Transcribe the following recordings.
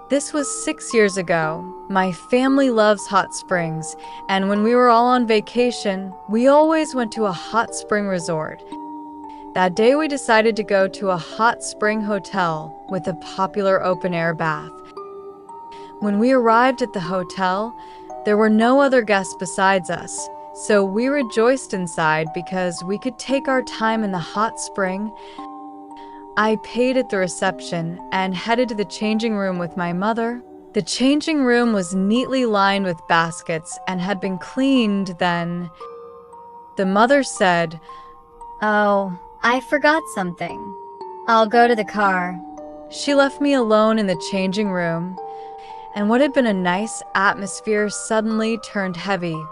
This was 6 years ago. My family loves hot springs, and when we were all on vacation, we always went to a hot spring resort. That day we decided to go to a hot spring hotel with a popular open-air bath. When we arrived at the hotel, there were no other guests besides us, so we rejoiced inside because we could take our time in the hot spring. I paid at the reception and headed to the changing room with my mother. The changing room was neatly lined with baskets and had been cleaned then. The mother said, "Oh, I forgot something. I'll go to the car." She left me alone in the changing room, and what had been a nice atmosphere suddenly turned heavy.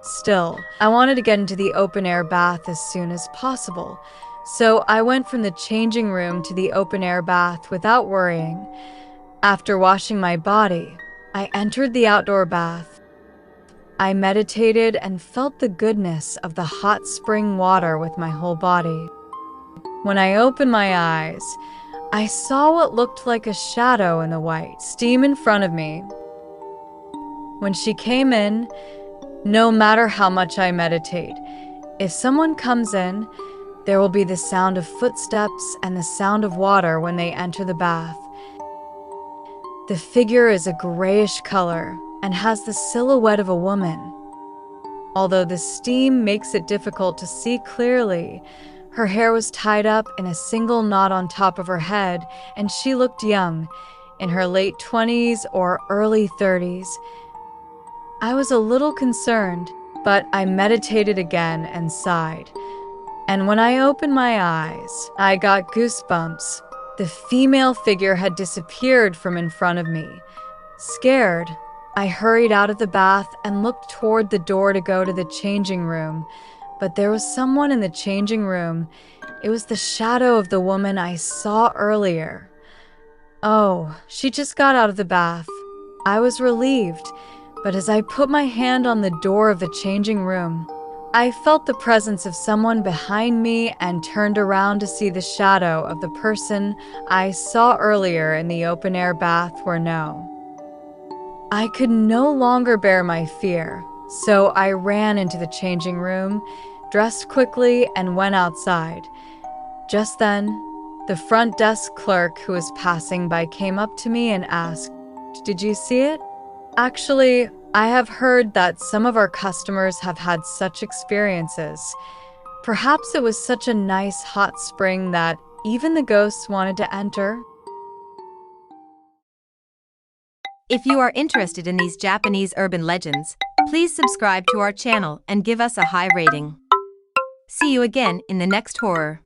Still, I wanted to get into the open-air bath as soon as possible, so I went from the changing room to the open-air bath without worrying. After washing my body, I entered the outdoor bath. I meditated and felt the goodness of the hot spring water with my whole body. When I opened my eyes, I saw what looked like a shadow in the white steam in front of me. When she came in, no matter how much I meditate, if someone comes in, there will be the sound of footsteps and the sound of water when they enter the bath. The figure is a grayish color and has the silhouette of a woman. Although the steam makes it difficult to see clearly, her hair was tied up in a single knot on top of her head, and she looked young, in her late 20s or early 30s. I was a little concerned, but I meditated again and sighed. And when I opened my eyes, I got goosebumps. The female figure had disappeared from in front of me. Scared, I hurried out of the bath and looked toward the door to go to the changing room. But there was someone in the changing room. It was the shadow of the woman I saw earlier. Oh, she just got out of the bath. I was relieved, but as I put my hand on the door of the changing room, I felt the presence of someone behind me and turned around to see the shadow of the person I saw earlier in the open-air bath were no. I could no longer bear my fear, so I ran into the changing room, dressed quickly, and went outside. Just then, the front desk clerk who was passing by came up to me and asked, "Did you see it?" Actually, I have heard that some of our customers have had such experiences. Perhaps it was such a nice hot spring that even the ghosts wanted to enter. If you are interested in these Japanese urban legends, please subscribe to our channel and give us a high rating. See you again in the next horror.